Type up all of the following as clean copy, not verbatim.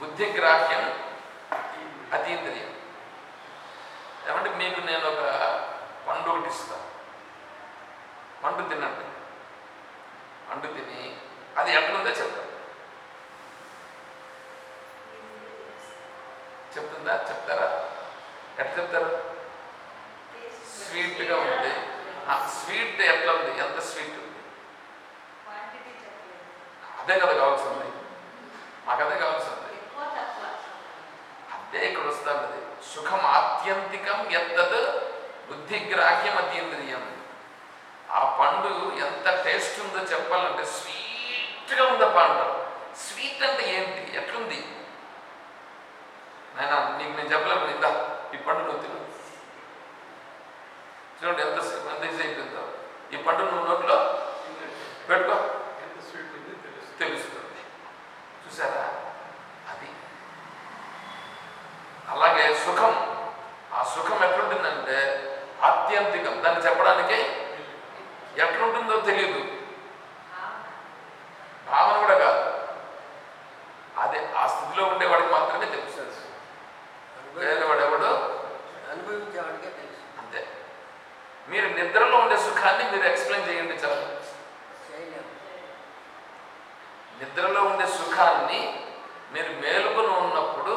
బుద్ధిగ్రాహ్యం అతీంద్రియం. ఏమంటే మీకు నేను ఒక పండు ఒకటి ఇస్తాను, పండు తినండి. పండు తిని అది ఎట్లుందో చెప్తాను. చెప్తుందా? చెప్తారా? ఎట్లా చెప్తారు? స్వీట్గా ఉంది. స్వీట్ ఎట్లా ఉంది? ఎంత స్వీట్ ఉంది? అదే కదా కావాల్సింది, మాకు అదే కావాల్సింది. అదే ఇక్కడ వస్తుంది. సుఖం ఆత్యంతికం ఎత్తద్ బుద్ధిగ్రాహ్యం అతీంద్రియం. ఆ పండు ఎంత టేస్ట్ ఉందో చెప్పాలంటే స్వీట్గా ఉందప్ప అంటారు. స్వీట్ అంటే ఏంటి? ఎట్లుంది నాయన? నీకు నేను చెప్పలేము. ఇందా ఈ పండు నువ్వు తిను. చూడండి ఎంత ఈజీ అయిపోతుందో. ఈ పండు నువ్వు నోట్లో పెట్టుకో, తెలుస్తుంది. చూసారా? అది అలాగే సుఖం. ఆ సుఖం ఎట్లుంటుందంటే ఆత్యంతికం. దాన్ని చెప్పడానికి ఎట్లుంటుందో తెలియదు, భావన కూడా కాదు. అదే ఆ స్థితిలో ఉండేవాడికి మాత్రమే తెలుస్తుంది. వేరేవాడు ఎవడు అనుభవించేవాడికే తెలుసు. అంతే. మీరు నిద్రలో ఉండే సుఖాన్ని మీరు ఎక్స్ప్లెయిన్ చేయండి చాలు. నిద్రలో ఉండే సుఖాన్ని మీరు మేలుకొని ఉన్నప్పుడు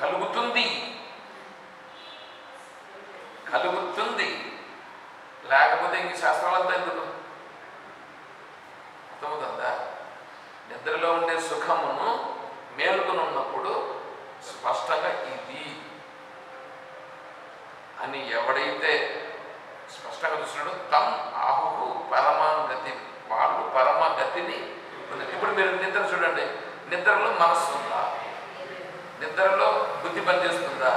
కలుగుతుంది, కలుగుతుంది. లేకపోతే ఇంక శాస్త్రాలంతా ఎందుకు? అర్థమవుతుందా? నిద్రలో ఉండే సుఖమును మేలుకొని ఉన్నప్పుడు స్పష్టంగా ఇది అని ఎవడైతే స్పష్టంగా చూసినాడో తమ్ ఆహు పరమాగతి, వాళ్ళు పరమగతిని. ఇప్పుడు మీరు నిద్ర చూడండి, నిద్రలో మనస్సు ఉందా? నిద్రలో బుద్ధి పనిచేస్తుందా?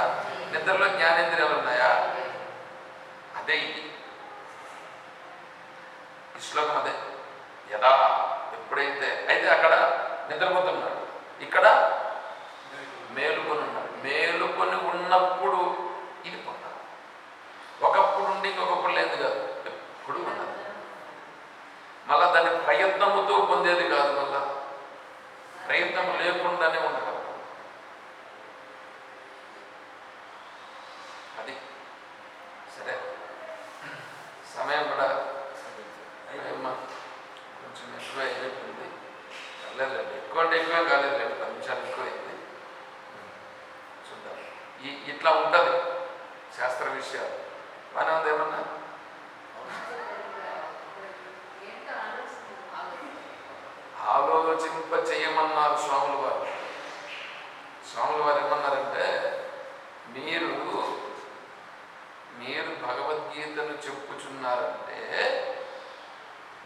నిద్రలో జ్ఞానేంద్రియాలు ఉన్నాయా? అదే ఇది. ఈ శ్లోకం అదే. యదా ఎప్పుడైతే అయితే అక్కడ నిద్రపోతున్నాడు, ఇక్కడ మేలుకొని ఉన్నాడు. మేలుకొని ఉన్నప్పుడు ఇది పొందాలి. ఒకప్పుడు ఉండి ఇంకొకప్పుడు లేదు కాదు, ఎప్పుడు ఉన్నది. మళ్ళా దాన్ని ప్రయత్నముతో పొందేది కాదు, మళ్ళా ప్రయత్నం లేకుండానే ఉండగలరు. అది సరే. సమయం కూడా కొంచెం ఎక్కువ అయినట్టుంది. లేదండి, ఎక్కువ అంటే ఎక్కువ కాలేదు, 10 నిమిషాలు ఎక్కువ అయింది. చూద్దాం. ఇట్లా ఉంటుంది శాస్త్ర విషయాలు. బాగానే ఉంది. ఏమన్నా ఆలోచింప చేయమన్నారు స్వాముల వారు. స్వాముల వారు ఏమన్నారంటే, మీరు భగవద్గీతను చెప్పుచున్నారంటే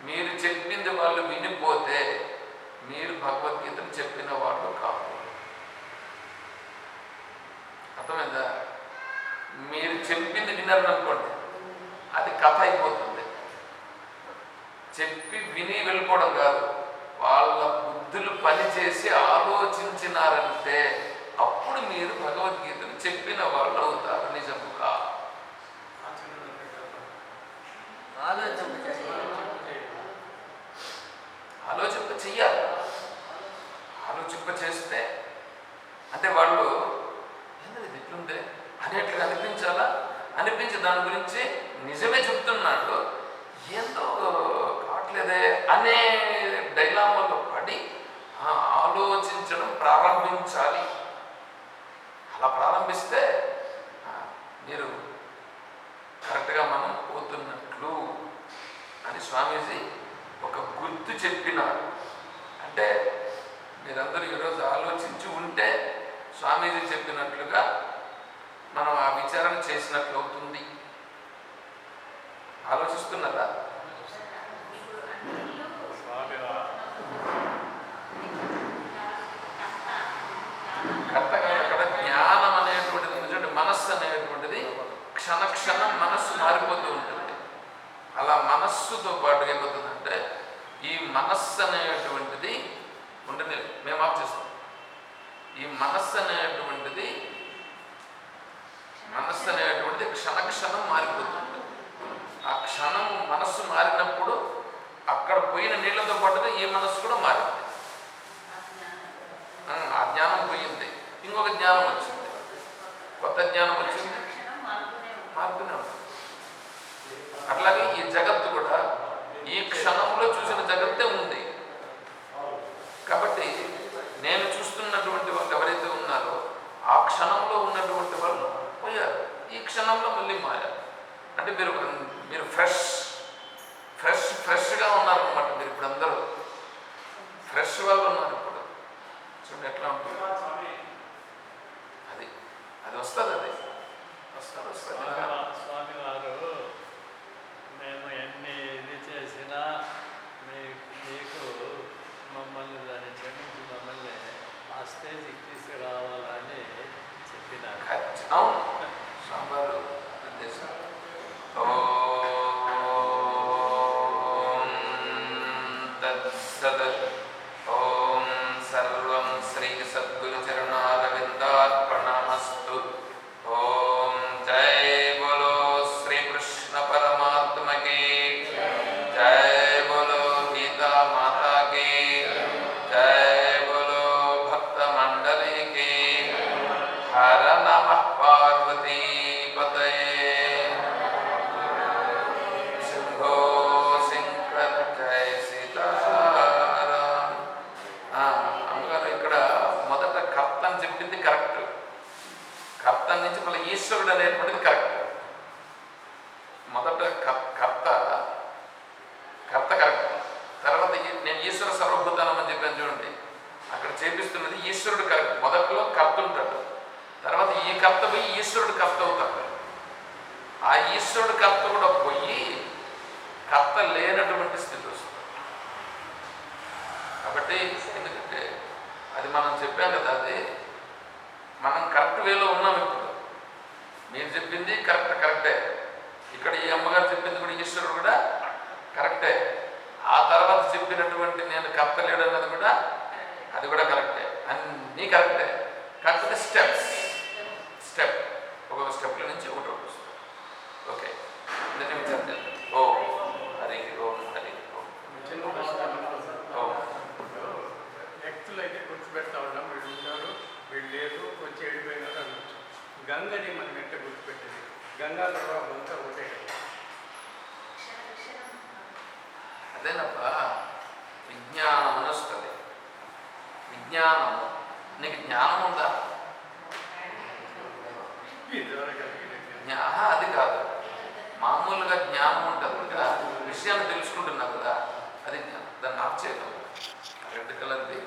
మీరు చెప్పింది వాళ్ళు వినిపోతే మీరు భగవద్గీతను చెప్పిన వాళ్ళు కాదు. అర్థమైందా? మీరు చెప్పింది విన్నారనుకోండి, అది కథ అయిపోతుంది. చెప్పి విని వెళ్ళిపోవడం కాదు, వాళ్ళ బుద్ధులు పనిచేసి ఆలోచించినారంటే అప్పుడు మీరు భగవద్గీతను చెప్పిన వాళ్ళు అవుతారు. నిజముగా ఆలోచింప చెయ్యాలి. ఆలోచింప చేస్తే అంటే వాళ్ళు ఏంటది ఇట్లుందే అనేట్లుగా అనిపించాలా? అనిపించి దాని గురించి నిజమే చెప్తున్నాడు, ఏందో కావట్లేదే అనే డైలామాలో పడి ఆలోచించడం ప్రారంభించాలి. అలా ప్రారంభిస్తే మీరు కరెక్ట్గా మనం పోతున్నట్లు అని స్వామీజీ ఒక గుర్తు చెప్పినారు. అంటే మీరందరూ ఈరోజు ఆలోచించి ఉంటే స్వామీజీ చెప్పినట్లుగా మనం ఆ విచారణ చేసినట్లు అవుతుంది. ఆలోచిస్తున్నారా? కరెక్ట్గా అక్కడ జ్ఞానం అనేటువంటిది ఎందుకంటే మనస్సు అనేటువంటిది క్షణక్షణం మనస్సు మారిపోతూ ఉంటుంది. అలా మనస్సుతో పాటు ఏమవుతుందంటే ఈ మనస్సు అనేటువంటిది ఉండని మేము ఆఫ్ చేస్తాం. ఈ మనస్సు అనేటువంటిది క్షణక్షణం మారిపోతుంది. ఆ క్షణం మనస్సు మారినప్పుడు అక్కడ పోయిన నీళ్లతో పాటుగా ఈ మనస్సు కూడా మారింది. జ్ఞానం పోయింది, ఇంకొక జ్ఞానం వచ్చింది, కొత్త జ్ఞానం వచ్చింది, మారుతూనే ఉంటుంది. అట్లాగే ఈ జగత్తు కూడా ఈ క్షణంలో చూసిన జగత్తే ఉంది. కాబట్టి నేను చూస్తున్నటువంటి వాళ్ళు ఎవరైతే ఉన్నారో ఆ క్షణంలో ఉన్నటువంటి వాళ్ళు పోయారు, ఈ క్షణంలో మళ్ళీ మారారు. అంటే మీరు ఫ్రెష్గా ఉన్నారనమాట. మీరు ఇప్పుడు అందరూ ఫ్రెష్ వాళ్ళు ఉన్నారు. ఇప్పుడు చూడండి ఎట్లా ఉంటుంది. అది వస్తుంది, వస్తుంది. స్వామి వారు మేము ఎన్ని ఇది చేసినా మీకు మమ్మల్ని దాన్ని క్షమించి మమ్మల్ని ఆ స్టేజ్కి తీసుకురావాలని చెప్పినారు. అవును, సాంబారు ఉద్దేశం. ఓం సర్వం శ్రీ సద్గురు చరణారవిందార్పణమస్తు. ఓం జై బోలో శ్రీకృష్ణ పరమాత్మకి జై, బోలో గీతా మాతాకి జై, బోలో భక్త మండలికి హర నమః పార్వతీ పతయే శంభో శంకర జై సీతారాం. అమ్మగారు ఇక్కడ మొదట కర్త అని చెప్పింది కరెక్ట్. కర్త నుంచి మళ్ళీ ఈశ్వరుడు అనేటువంటిది కరెక్ట్. మొదట కర్త కరెక్ట్, తర్వాత నేను ఈశ్వర సర్వభూతానం అని చెప్పాను చూడండి, అక్కడ చేపిస్తున్నది ఈశ్వరుడు కరెక్ట్. మొదట్లో కర్త ఉంటాడు, తర్వాత ఈ కర్త పోయి ఈశ్వరుడు కర్త అవుతాడు. ఆ ఈశ్వరుడు కర్త కూడా పోయి కర్త లేనటువంటి స్థితి వస్తుంది. కాబట్టి ఎందుకంటే అది మనం చెప్పాం కదా, అది మనం కరెక్ట్ వేలో ఉన్నాం. ఇప్పుడు మీరు చెప్పింది కరెక్టే, ఇక్కడ ఈ అమ్మగారు చెప్పింది కూడా ఈశ్వరుడు కూడా కరెక్టే. ఆ తర్వాత చెప్పినటువంటి నేను కర్త లేడు అన్నది కూడా అది కూడా కరెక్టే. అన్నీ కరెక్టే. కాకపోతే స్టెప్ ఒక్కొక్క స్టెప్ల నుంచి ఒకటి వస్తుంది. ఓకే, ఓం హరి ఓం హరి ఓం. వ్యక్తులు అయితే గుర్తుపెడతా ఉన్నాం, వీళ్ళు ఉన్నారు, వీళ్ళు లేదు, వచ్చి వెళ్ళిపోయినారు అనొచ్చు. గంగని మనం ఎంత గుర్తుపెట్టేది, గంగా ప్రభావం అంతా ఒకటే. అదేనప్పా, విజ్ఞానం అని వస్తుంది. విజ్ఞానము, నీకు జ్ఞానం ఉందా? అది కాదు, మామూలుగా జ్ఞానం ఉంటుంది కదా, విషయాన్ని తెలుసుకుంటున్నావు కదా, అది జ్ఞానం. దాన్ని ఆఫ్ చేయగలవు. రెడ్ కలర్ది